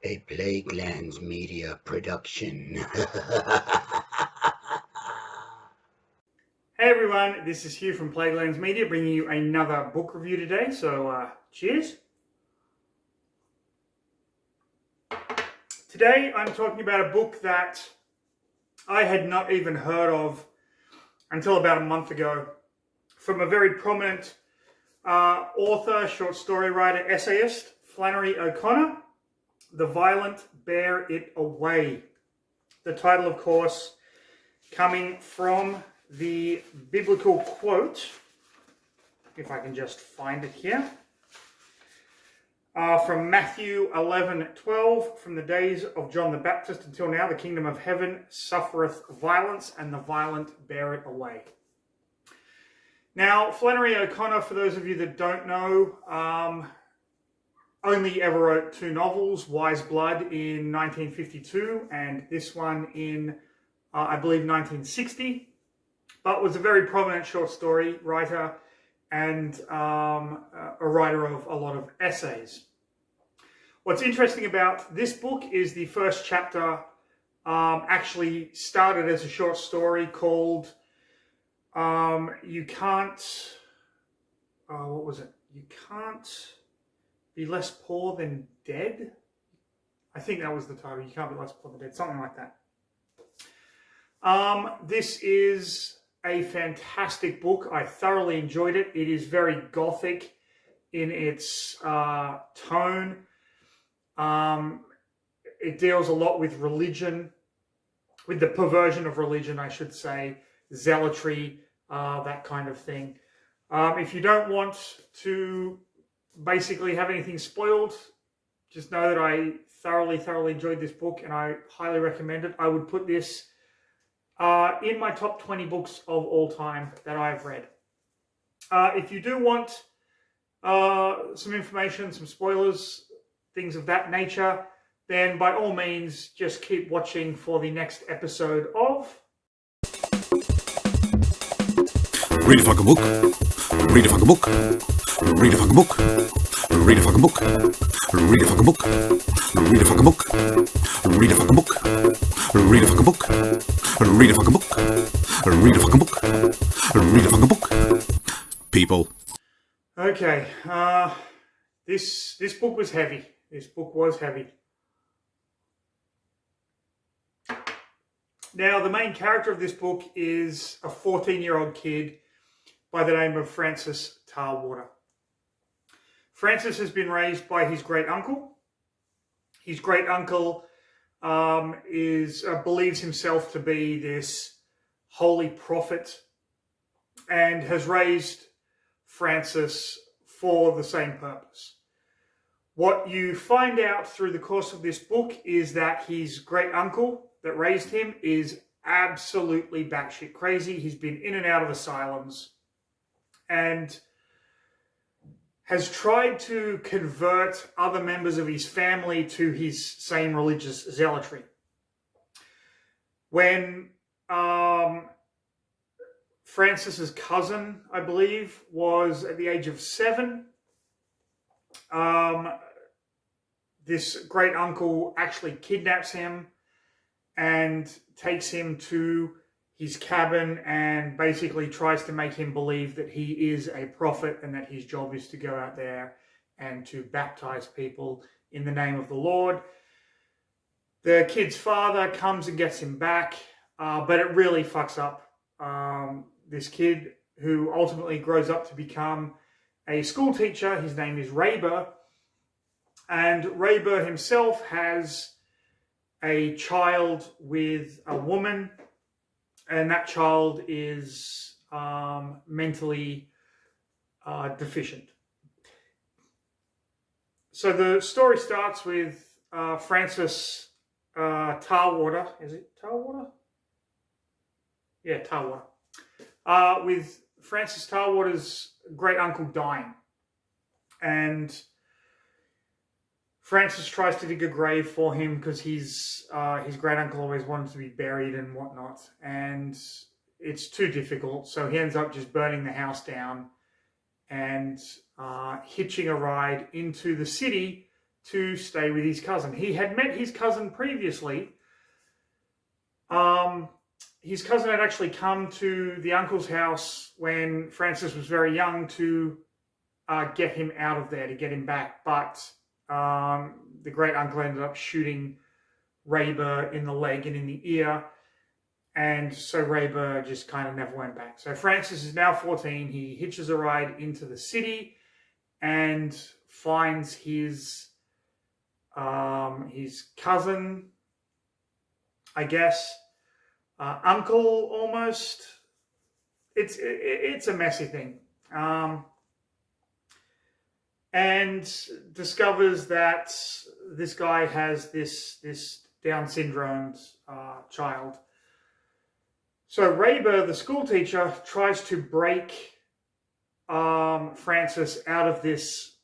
A Plaguelands Media production. Hey everyone, this is Hugh from Plaguelands Media bringing you another book review today, so cheers. Today I'm talking about a book that I had not even heard of until about a month ago from a very prominent author, short story writer, essayist, Flannery O'Connor, The Violent Bear It Away. The title, of course, coming from the biblical quote, if I can just find it here, from Matthew 11:12, from the days of John the Baptist until now, the kingdom of heaven suffereth violence, and the violent bear it away. Now, Flannery O'Connor, for those of you that don't know, only ever wrote two novels, Wise Blood in 1952 and this one in, I believe, 1960. But was a very prominent short story writer and a writer of a lot of essays. What's interesting about this book is the first chapter actually started as a short story called You Can't, what was it? You Can't Be Less Poor Than Dead? I think that was the title. You Can't Be Less Poor Than Dead, something like that. This is a fantastic book. I thoroughly enjoyed it. It is very gothic in its tone. It deals a lot with religion, with the perversion of religion, I should say, zealotry, that kind of thing. If you don't want to basically have anything spoiled, just know that I thoroughly enjoyed this book and I highly recommend it. I would put this in my top 20 books of all time that I've read. If you do want some information, some spoilers, things of that nature, then by all means, just keep watching for the next episode of... Read a fucking book. Read a fucking book. Read a fucking book. Read a fucking book. Read a fucking book. Read a fucking book. Read a fucking book. Read a fucking book. Read a fucking book. Read a fucking book. Read a fucking book. People. Okay, this book was heavy. This book was heavy. Now, the main character of this book is a 14-year-old kid by the name of Francis Tarwater. Francis has been raised by his great uncle. His great uncle believes himself to be this holy prophet and has raised Francis for the same purpose. What you find out through the course of this book is that his great uncle that raised him is absolutely batshit crazy. He's been in and out of asylums and has tried to convert other members of his family to his same religious zealotry. When Francis's cousin, I believe, was at the age of 7, this great uncle actually kidnaps him and takes him to his cabin and basically tries to make him believe that he is a prophet and that his job is to go out there and to baptize people in the name of the Lord. The kid's father comes and gets him back, but it really fucks up this kid, who ultimately grows up to become a school teacher. His name is Rayber, and Rayber himself has a child with a woman, and that child is mentally deficient. So the story starts with Francis Tarwater. Is it Tarwater? Yeah, Tarwater. With Francis Tarwater's great uncle dying. And Francis tries to dig a grave for him because his great uncle always wanted to be buried and whatnot. And it's too difficult. So he ends up just burning the house down and hitching a ride into the city to stay with his cousin. He had met his cousin previously. His cousin had actually come to the uncle's house when Francis was very young to get him out of there, to get him back. But the great uncle ended up shooting Rayber in the leg and in the ear. And so Rayber just kind of never went back. So Francis is now 14. He hitches a ride into the city and finds his cousin, I guess, uncle almost. It's a messy thing. And discovers that this guy has this Down syndrome child. So Rayber, the school teacher, tries to break Francis out of this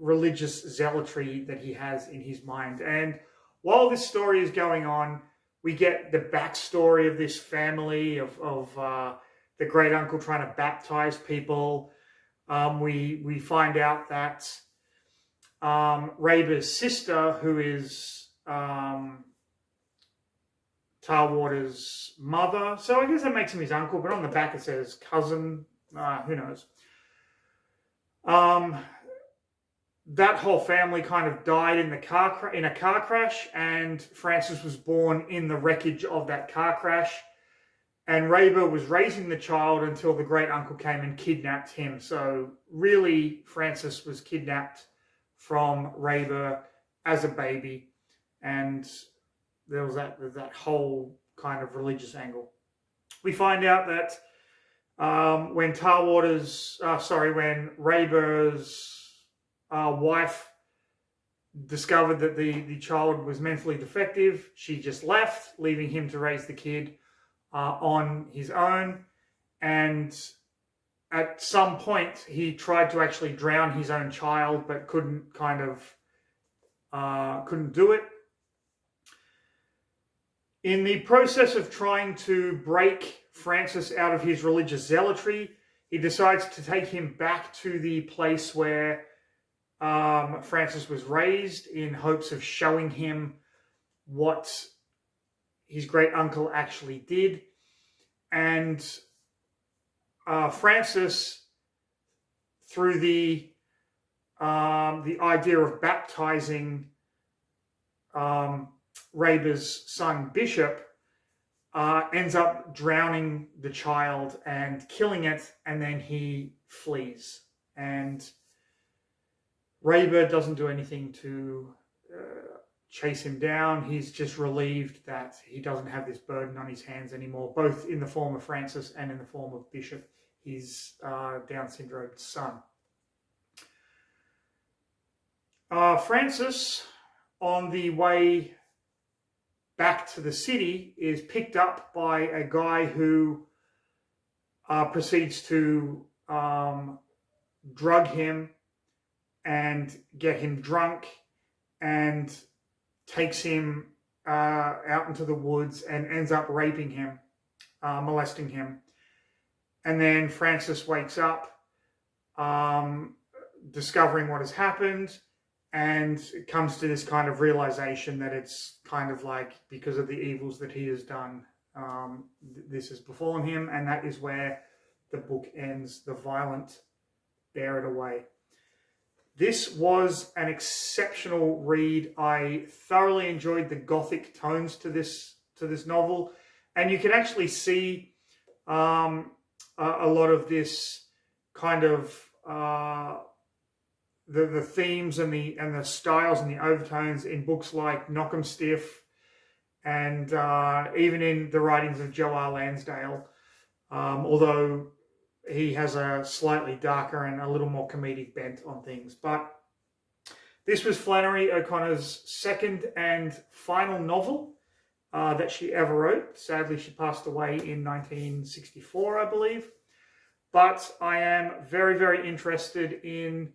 religious zealotry that he has in his mind. And while this story is going on, we get the backstory of this family, of the great uncle trying to baptize people. We find out that Rayber's sister, who is Tarwater's mother, so I guess that makes him his uncle, but on the back it says cousin. Who knows? That whole family kind of died in a car crash, and Francis was born in the wreckage of that car crash. And Rayber was raising the child until the great uncle came and kidnapped him. So really, Francis was kidnapped from Rayber as a baby, and there was that whole kind of religious angle. We find out that when Rayber's wife discovered that the child was mentally defective, she just left, leaving him to raise the kid on his own. And at some point, he tried to actually drown his own child, but couldn't do it. In the process of trying to break Francis out of his religious zealotry, he decides to take him back to the place where Francis was raised, in hopes of showing him what his great uncle actually did. And Francis, through the idea of baptizing Rayber's son Bishop, ends up drowning the child and killing it, and then he flees. And Rayber doesn't do anything to chase him down. He's just relieved that he doesn't have this burden on his hands anymore, both in the form of Francis and in the form of Bishop, his Down syndrome son. Francis, on the way back to the city, is picked up by a guy who proceeds to drug him and get him drunk, and takes him out into the woods and ends up raping him, molesting him. And then Francis wakes up, discovering what has happened, and comes to this kind of realization that it's kind of like because of the evils that he has done, this has befallen him. And that is where the book ends. The violent bear it away. This was an exceptional read. I thoroughly enjoyed the gothic tones to this novel, and you can actually see a lot of this kind of the themes and the styles and the overtones in books like Knock 'em Stiff, and even in the writings of Joe R. Lansdale, although he has a slightly darker and a little more comedic bent on things. But this was Flannery O'Connor's second and final novel that she ever wrote. Sadly, she passed away in 1964, I believe. But I am very, very interested in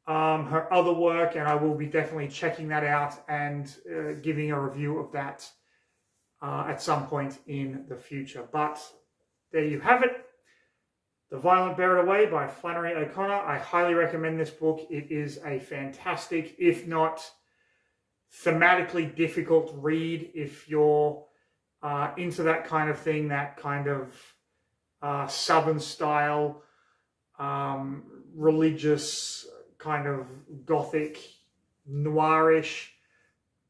her other work, and I will be definitely checking that out and giving a review of that at some point in the future. But there you have it. The Violent Bear It Away by Flannery O'Connor. I highly recommend this book. It is a fantastic, if not thematically difficult read if you're into that kind of thing, that kind of Southern style, religious, kind of gothic, noirish.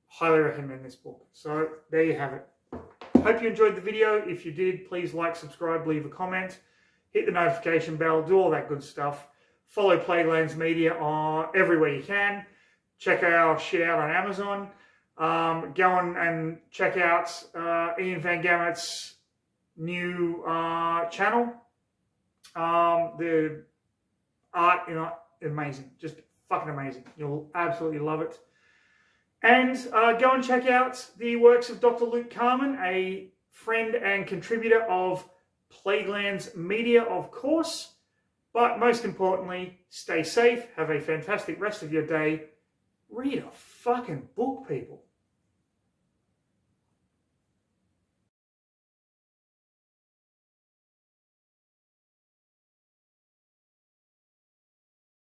Highly recommend this book. So there you have it. Hope you enjoyed the video. If you did, please like, subscribe, leave a comment, hit the notification bell, do all that good stuff. Follow Plaguelands Media on everywhere you can. Check our shit out on Amazon. Go on and check out Ian Van Gammet's new channel. The art, amazing. Just fucking amazing. You'll absolutely love it. And go and check out the works of Dr. Luke Carman, a friend and contributor of Plaguelands Media, of course. But most importantly, stay safe. Have a fantastic rest of your day. Read a fucking book, people.